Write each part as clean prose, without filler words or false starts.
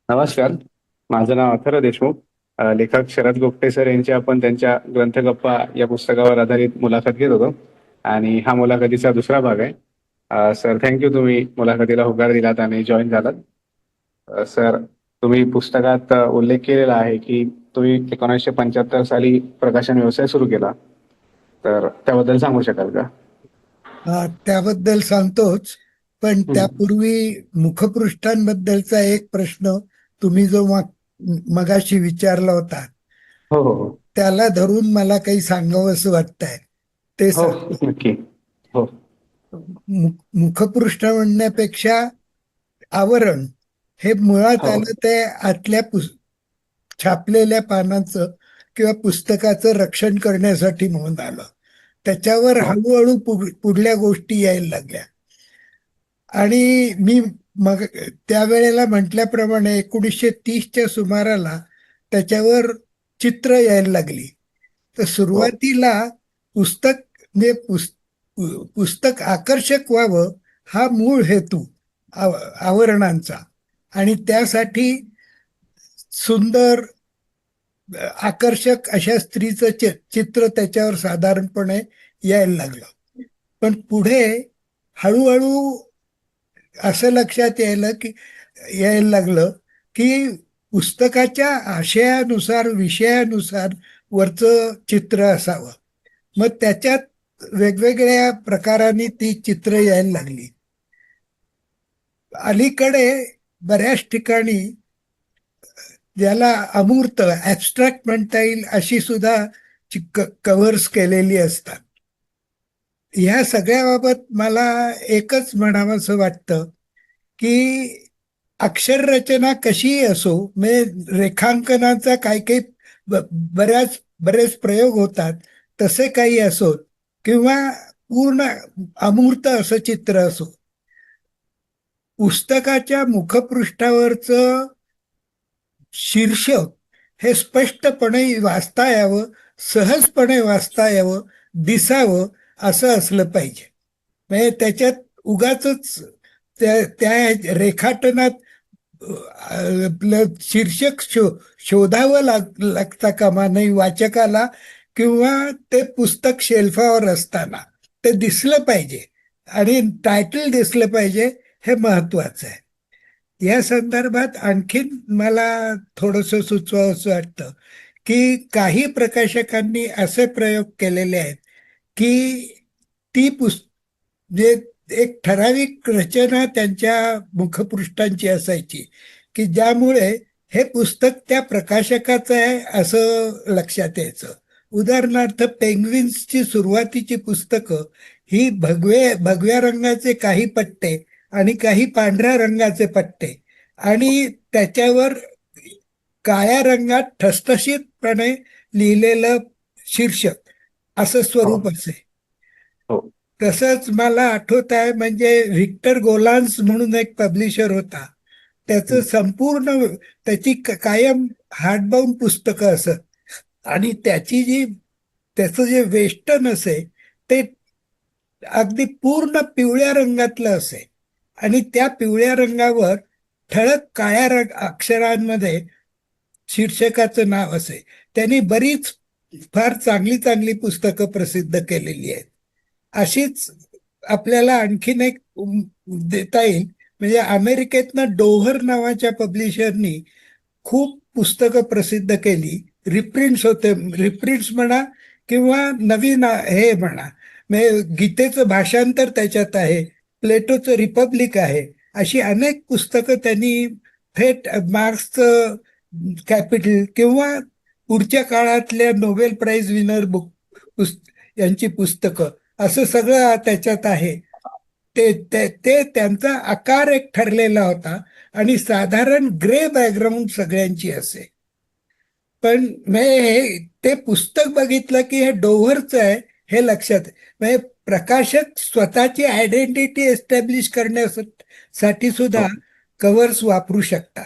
नमस्कार. माझं नाव अथर्व देशमुख. लेखक शरद गोगटे सर यांची आपण त्यांच्या ग्रंथगप्पा या पुस्तकावर आधारित मुलाखत घेत होतो आणि हा मुलाखतीचा दुसरा भाग आहे. सर, थँक्यू, तुम्ही मुलाखतीला होकार दिलात आणि जॉईन झालात. सर, तुम्ही पुस्तकात उल्लेख केलेला आहे की तुम्ही 1975 साली प्रकाशन व्यवसाय सुरू केला, तर त्याबद्दल सांगू शकाल का? त्याबद्दल सांगतोच, पण हम्म. त्यापूर्वी मुखपृष्ठांबद्दलचा एक प्रश्न तुम्ही जो मगाशी विचारला होता, हो हो हो. त्याला धरून मला काही सांगावंसं वाटतंय ते हो, सांगतो. नक्की. हो. मुखपृष्ठ म्हणण्यापेक्षा आवरण हे मुळात हो आलं ते आतल्या छापलेल्या पानांचं किंवा पुस्तकाचं रक्षण करण्यासाठी म्हणून आलं. त्याच्यावर हो हळूहळू पुढल्या गोष्टी यायला लागल्या. आणि मी मग त्यावेळेला म्हटल्याप्रमाणे 1930च्या सुमाराला त्याच्यावर चित्र यायला लागली. तर हो सुरुवातीला पुस्तक म्हणजे पुस्तक आकर्षक व्हावं हा मूळ हेतू आवरणांचा. आणि त्यासाठी सुंदर आकर्षक अशा स्त्रीचं चित्र त्याच्यावर साधारणपणे यायला लागलं. पण पुढे हळूहळू असं लक्षात यायला लागलं की पुस्तकाच्या आशयानुसार विषयानुसार वरचं चित्र असावं. मग त्याच्यात वेगवेगळ्या प्रकारांनी ती चित्र यायला लागली. अलीकडे बऱ्याच ठिकाणी ज्याला अमूर्त ऍबस्ट्रॅक्ट म्हणता येईल अशी सुद्धा कव्हर्स केलेली असतात. ह्या सगळ्याबाबत मला एकच म्हणावंसं वाटतं की अक्षररचना कशीही असो, म्हणजे रेखांकनाचा काही काही बरेच प्रयोग होतात, तसे काही असो किंवा पूर्ण अमूर्त असं चित्र असो, पुस्तकाच्या मुखपृष्ठावरचं शीर्षक हे स्पष्टपणे वाचता यावं, सहजपणे वाचता यावं, दिसावं असं असलं पाहिजे. म्हणजे त्याच्यात उगाचच त्या रेखाटनात आपलं शीर्षक शोधावं लागता कामा नाही वाचकाला, किंवा ते पुस्तक शेल्फावर असताना ते दिसलं पाहिजे आणि टायटल दिसलं पाहिजे, हे महत्वाचं आहे. या संदर्भात आणखीन मला थोडस सुचवावंसं वाटतं की काही प्रकाशकांनी असे प्रयोग केलेले आहेत की ती जे एक ठराविक रचना त्यांच्या मुखपृष्ठांची असायची की ज्यामुळे हे पुस्तक त्या प्रकाशकाचं आहे असं लक्षात यायचं. उदाहरणार्थ पेंग्विन्सची सुरुवातीची पुस्तकं ही भगव्या रंगाचे काही पट्टे आणि काही पांढऱ्या रंगाचे पट्टे आणि त्याच्यावर काळ्या रंगात ठसठशीतपणे लिहिलेलं शीर्षक असं हो स्वरूप असे. हो. तसंच मला आठवत आहे, म्हणजे व्हिक्टर गोलान्स म्हणून एक पब्लिशर होता. त्याचं हम्म. संपूर्ण त्याची कायम हार्डबाउंड पुस्तकं असत आणि त्याचं जे वेष्टन असे ते अगदी पूर्ण पिवळ्या रंगातलं असे आणि त्या पिवळ्या रंगावर ठळक काळ्या अक्षरांमध्ये शीर्षकाचं नाव असे. त्यांनी बरीच फार चांगली चांगली पुस्तकं प्रसिद्ध केलेली आहेत. अशीच आपल्याला आणखीन एक देता येईल, म्हणजे अमेरिकेतनं डोव्हर नावाच्या पब्लिशरनी खूप पुस्तकं प्रसिद्ध केली. रिप्रिंट्स होते, रिप्रिंट्स म्हणा किंवा नवीन हे म्हणा, म्हणजे गीतेचं भाषांतर त्याच्यात आहे, प्लेटोचं रिपब्लिक आहे, अशी अनेक पुस्तकं त्यांनी थेट मार्क्सचं कॅपिटल किंवा पुढच्या काळातल्या नोबेल प्राइज विनर यांची पुस्तकं असं सगळं त्याच्यात आहे. ते त्यांचा आकार एक ठरलेला होता आणि साधारण ग्रे बॅकग्राऊंड सगळ्यांची असे. पण ते पुस्तक बघितलं की हे डोव्हरचं आहे हे लक्षात. म्हणजे प्रकाशक स्वतःची आयडेंटिटी एस्टॅब्लिश करण्यासाठी सुद्धा हो कव्हर्स वापरू शकतात.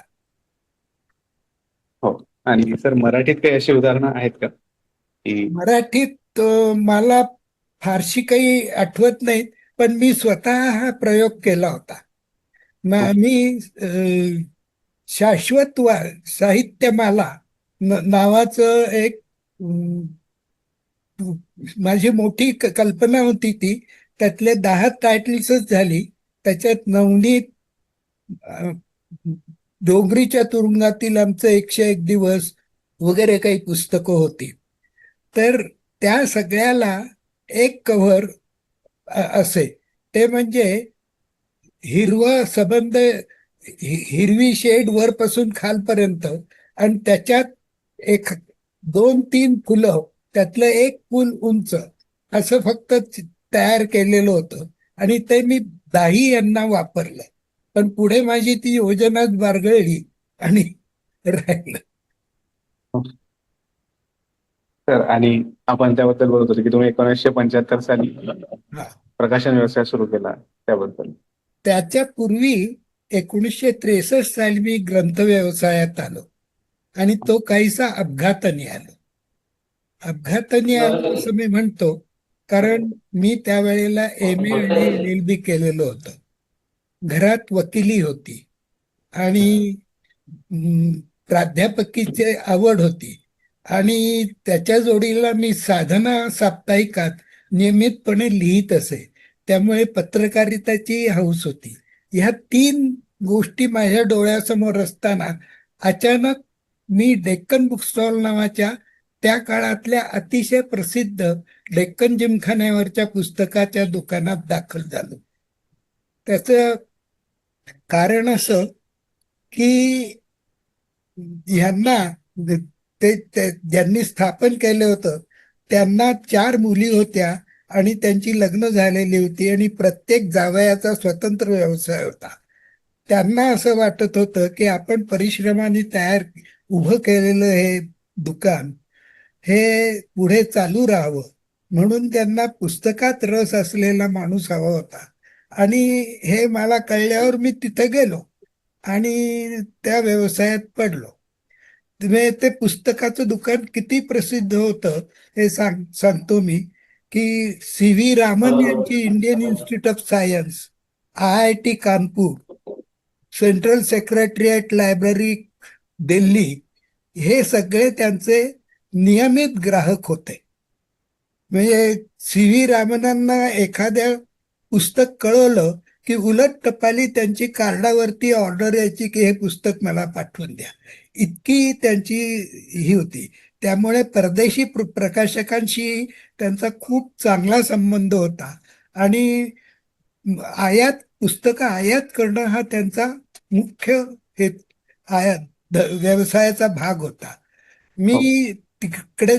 हो. आणि सर, मराठीत काही अशी उदाहरणं आहेत का की? मराठीत मला फारशी काही आठवत नाहीत, पण मी स्वतः हा प्रयोग केला होता. हो मी साहित्यमाला नावाचं एक माझी मोठी कल्पना होती ती. त्यातले 10 टायटल्सच झाली. त्याच्यात नवनीत, अ, डोंगरीच्या तुरुंगातील आमचं 101 दिवस वगैरे काही पुस्तकं होती. तर त्या सगळ्याला एक कव्हर असे, ते म्हणजे हिरवा सबंध, हिरवी शेड वरपासून खालपर्यंत, आणि त्याच्यात एक 2-3 फुलं, त्यातलं एक फुल उंच, असं फक्त तयार केलेलं होतं. आणि ते मी दाही यांना वापरलं. पण पुढे माझी ती योजनाच बारगळली आणि राहिलं. तर आणि आपण त्याबद्दल बोलत होतो की तुम्ही 1975 साली हा. प्रकाशन व्यवसाय सुरू केला त्याबद्दल. त्याच्या पूर्वी 1963 साली मी ग्रंथ व्यवसायात आलो, आणि तो काहीसा अपघाताने आलो. अपघाताने आलो असं मी म्हणतो, कारण मी त्यावेळेला MA आणि LLB केलेलं होतं. घरात वकिली होती आणि हं, प्राध्यापकीची आवड होती, आणि त्याच्या जोडीला मी साधना साप्ताहिकात नियमितपणे लिहित असे. त्यामुळे पत्रकारिताची हौस होती. ह्या 3 गोष्टी माझ्या डोळ्यासमोर असताना अचानक मी डेक्कन बुक स्टॉल नावाच्या त्या काळातल्या अतिशय प्रसिद्ध डेक्कन जिमखान्यावरच्या पुस्तकाच्या दुकानात दाखल झालो. त्याचं कारण असं की ह्यांना, ज्यांनी स्थापन केलं होतं, त्यांना 4 मुली होत्या आणि त्यांची लग्न झालेली होती, आणि प्रत्येक जावयाचा स्वतंत्र व्यवसाय होता. त्यांना असं वाटत होतं की आपण परिश्रमाने उभं केलेलं हे दुकान हे पुढे चालू राहावं, म्हणून त्यांना पुस्तकात रस असलेला माणूस हवा होता. आणि हे मला कळल्यावर मी तिथे गेलो आणि त्या व्यवसायात पडलो. ते पुस्तकाचं दुकान किती प्रसिद्ध होतं हे सांगतो मी, की CV रामन यांची Indian institute of science, IIT Kanpur, central secretariat library Delhi, हे सगळे त्यांचे नियमित ग्राहक होते. म्हणजे CV रामनांना एखाद्या पुस्तक कळवलं की उलट टपाली त्यांची कार्डावरती ऑर्डर यायची की हे पुस्तक मला पाठवून द्या, इतकी त्यांची ही होती. त्यामुळे परदेशी प्रकाशकांशी त्यांचा खूप चांगला संबंध होता, आणि पुस्तकं आयात करणं हा त्यांचा मुख्य हे व्यवसायाचा भाग होता. मी हो. तिकडे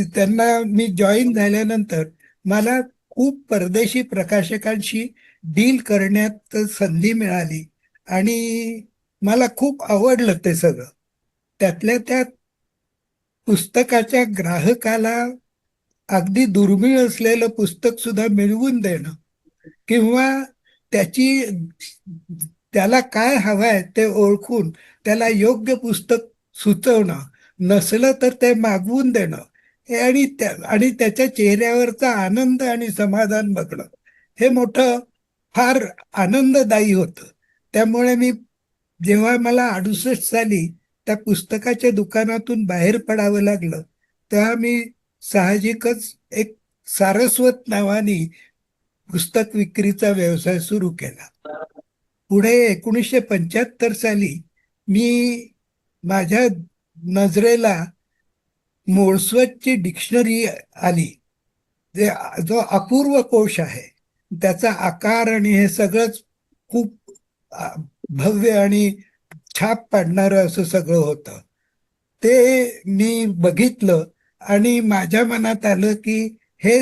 त्यांना मी जॉईन झाल्यानंतर मला खूप परदेशी प्रकाशकांशी डील करण्यात संधी मिळाली, आणि मला खूप आवडलं ते सगळं. त्यातल्या त्यात पुस्तकाच्या ग्राहकाला अगदी दुर्मिळ असलेलं पुस्तक सुद्धा मिळवून देणं, किंवा त्याची त्याला काय हवंय ते ओळखून त्याला योग्य पुस्तक सुचवणं, नसलं तर ते मागवून देणं, हे आणि त्याच्या चेहऱ्यावरचा आनंद आणि समाधान बघणं, हे मोठं फार आनंददायी होतं. त्यामुळे जेव्हा मला 68 साली त्या पुस्तकाच्या दुकानातून बाहेर पडावं लागलं, तेव्हा मी साहजिकच एक सारस्वत नावाने पुस्तक विक्रीचा व्यवसाय सुरू केला. पुढे 1975 साली मी माझ्या नजरेला मोळस्वतची डिक्शनरी आली, जो अपूर्व कोश आहे. त्याचा आकार आणि हे सगळंच खूप भव्य आणि छाप पाडणारं असं सगळं होतं. ते मी बघितलं आणि माझ्या मनात आलं की हे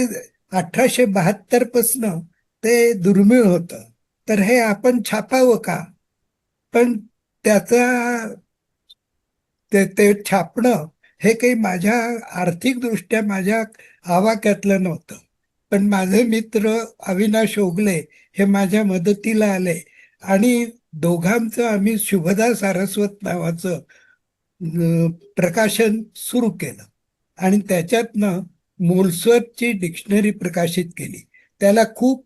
1872 पासनं ते दुर्मिळ होतं, तर हे आपण छापावं का? पण त्याचा ते छापणं हे काही माझ्या आर्थिकदृष्ट्या माझ्या आवाक्यातलं नव्हतं. पण माझे मित्र अविनाश ओगले हे माझ्या मदतीला आले, आणि दोघांचं आम्ही शुभदा सारस्वत नावाचं प्रकाशन सुरू केलं, आणि त्याच्यातनं मोलस्वतची डिक्शनरी प्रकाशित केली. त्याला खूप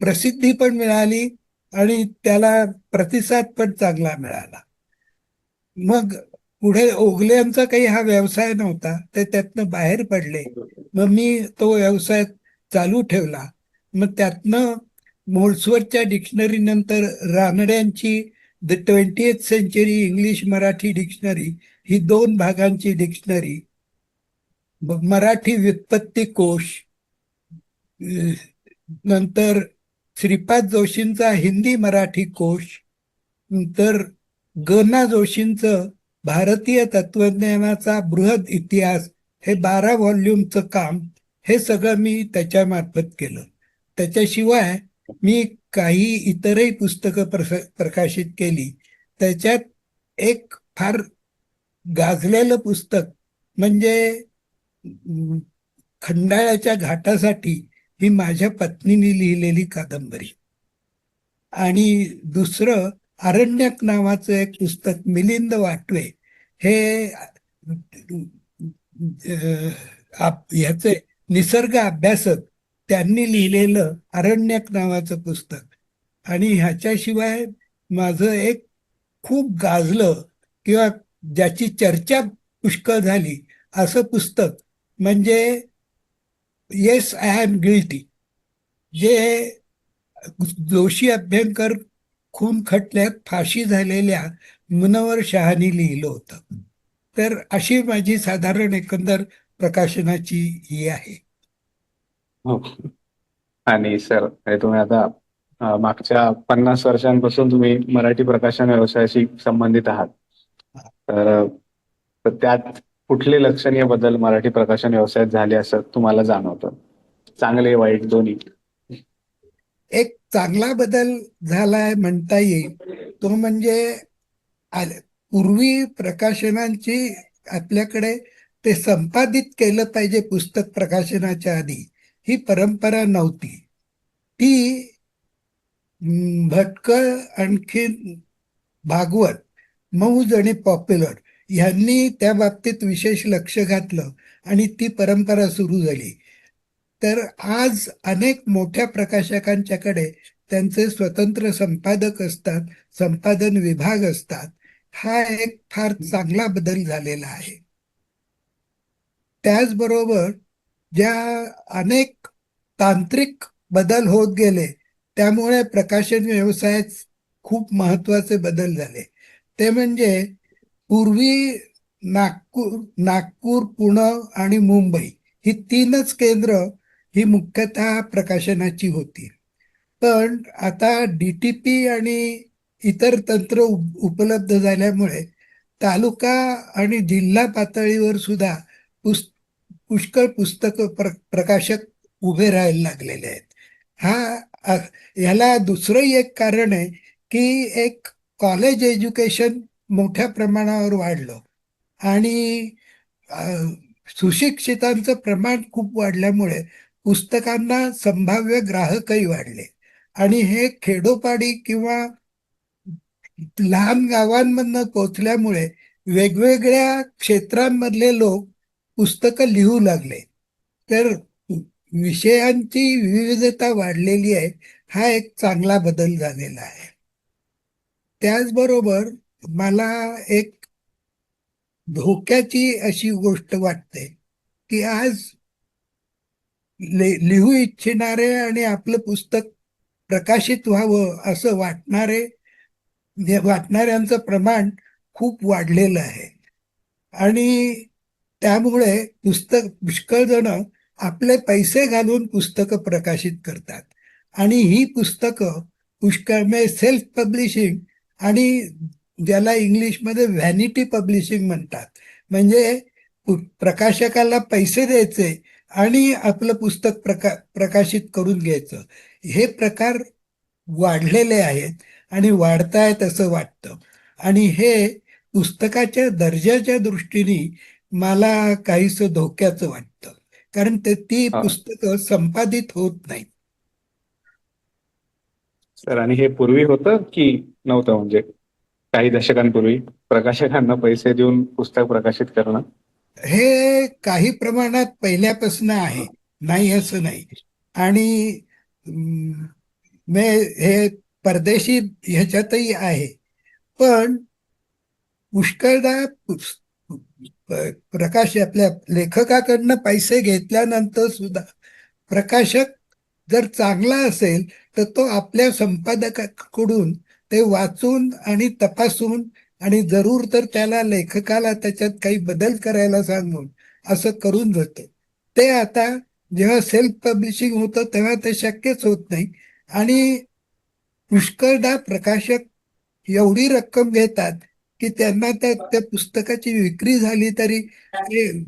प्रसिद्धी पण मिळाली, आणि त्याला प्रतिसाद पण चांगला मिळाला. मग पुढे ओगल्यांचा काही हा व्यवसाय नव्हता, ते त्यातनं बाहेर पडले. मग मी तो व्यवसाय चालू ठेवला. मग त्यातनं मोल्सवरच्या डिक्शनरी नंतर रानड्यांची the 20th century English Marathi dictionary, ही 2 भागांची डिक्शनरी, मराठी व्युत्पत्ती कोश, नंतर श्रीपाद जोशींचा हिंदी मराठी कोश, नंतर ग. जोशींचं भारतीय तत्वज्ञानाचा बृहद इतिहास, हे 12 व्हॉल्यूमचं काम, हे सगळं मी त्याच्या मार्फत केलं. त्याच्याशिवाय मी काही इतरही पुस्तकं प्रकाशित केली. त्याच्यात एक फार गाजलेलं पुस्तक म्हणजे खंडाळ्याच्या घाटासाठी, ही माझ्या पत्नीने लिहिलेली कादंबरी. आणि दुसरं अरण्यक नावाचं एक पुस्तक मिलिंद वाटवे, हे ह्याचे निसर्ग अभ्यासक, त्यांनी लिहिलेलं अरण्यक नावाचं पुस्तक. आणि ह्याच्याशिवाय माझं एक खूप गाजलं किंवा ज्याची चर्चा पुष्कळ झाली असं पुस्तक म्हणजे येस आय एम गिल्टी, जे जोशी अभ्यंकर खून खटल्यात फाशी झालेल्या मुनव्वर शहानी लिहिलं होतं. तर अशी माझी साधारण एकंदर प्रकाशनाची ही आहे. हो. आणि सर, हे तुम्ही आता मागच्या 50 वर्षांपासून तुम्ही मराठी प्रकाशन व्यवसायाशी संबंधित आहात. तर तर त्यात कुठले लक्षणीय बदल मराठी प्रकाशन व्यवसायात झाले असं तुम्हाला जाणवतं? चांगले वाईट दोन्ही. एक चांगला बदल झालाय म्हणता येईल, तो म्हणजे पूर्वी प्रकाशनांची आपल्याकडे ते संपादित केलं पाहिजे पुस्तक प्रकाशनाच्या आधी, ही परंपरा नव्हती. ती भटकळ, आणखीन भागवत, मौज आणि पॉप्युलर यांनी त्या बाबतीत विशेष लक्ष घातलं आणि ती परंपरा सुरू झाली. तर आज अनेक मोठ्या प्रकाशकांच्याकडे त्यांचे स्वतंत्र संपादक असतात, संपादन विभाग असतात. हा एक फार चांगला बदल झालेला आहे. त्याचबरोबर ज्या अनेक तांत्रिक बदल होत गेले, त्यामुळे प्रकाशन व्यवसायात खूप महत्वाचे बदल झाले. ते म्हणजे पूर्वी नागपूर, पुणे आणि मुंबई, ही 3च केंद्र ही मुख्यतः प्रकाशनाची होती. पण आता DTP आणि इतर तंत्र उपलब्ध झाल्यामुळे तालुका आणि जिल्हा पातळीवर सुद्धा पुष्कळ पुस्तक प्रकाशक उभे राहायला लागलेले आहेत. ह्याला दुसरंही एक कारण आहे की एक कॉलेज एज्युकेशन मोठ्या प्रमाणावर वाढलं आणि सुशिक्षितांचं प्रमाण खूप वाढल्यामुळे पुस्तकांना संभाव्य ग्राहकही वाढले. आणि हे खेडोपाडी किंवा लहान गावांमधनं पोचल्यामुळे वेगवेगळ्या क्षेत्रांमधले लोक पुस्तकं लिहू लागले. तर विषयांची विविधता वाढलेली आहे. हा एक चांगला बदल झालेला आहे. त्याचबरोबर मला एक धोक्याची अशी गोष्ट वाटते की आज लिहू इच्छिणारे आणि आपलं पुस्तक प्रकाशित व्हावं असं वाटणाऱ्यांचं प्रमाण खूप वाढलेलं आहे. आणि त्यामुळे पुष्कळ जण आपले पैसे घालून पुस्तकं प्रकाशित करतात. आणि ही पुस्तकं पुष्कळ म्हणजे सेल्फ पब्लिशिंग, आणि ज्याला इंग्लिशमध्ये व्हॅनिटी पब्लिशिंग म्हणतात, म्हणजे प्रकाशकाला पैसे द्यायचे आणि आपलं पुस्तक प्रकाशित करून घ्यायचं, हे प्रकार वाढलेले आहेत आणि वाढतायत असं वाटतं. आणि हे पुस्तकाच्या दर्जाच्या दृष्टीने मला काहीसं धोक्याचं वाटतं, कारण ती पुस्तकं संपादित होत नाहीत. सर, आणि हे पूर्वी होतं की नव्हतं? म्हणजे काही दशकांपूर्वी प्रकाशकांना पैसे देऊन पुस्तक प्रकाशित करणं हे काही प्रमाणात पहिल्यापासून आहे, नाही असं नाही. आणि हे परदेशी ह्याच्यातही आहे. पण पुष्कळदा प्रकाश आपल्या लेखकाकडनं पैसे घेतल्यानंतर सुद्धा प्रकाशक जर चांगला असेल तर तो आपल्या संपादकाकडून ते वाचून आणि तपासून आणि जरूर तर त्याला लेखकाला त्याच्यात काही बदल करायला सांगून असं करून जातो. ते आता जेव्हा सेल्फ पब्लिशिंग होतं तेव्हा ते शक्यच होत नाही. आणि पुष्कळदा प्रकाशक एवढी रक्कम घेतात की त्यांना त्या पुस्तकाची विक्री झाली तरी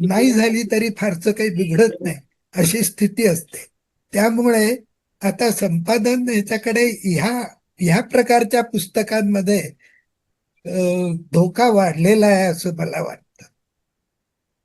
नाही झाली तरी फारसं काही बिघडत नाही, अशी स्थिती असते. त्यामुळे आता संपादन ह्याच्याकडे ह्या प्रकारच्या पुस्तकांमध्ये धोका वाढलेला आहे असं मला वाटतं.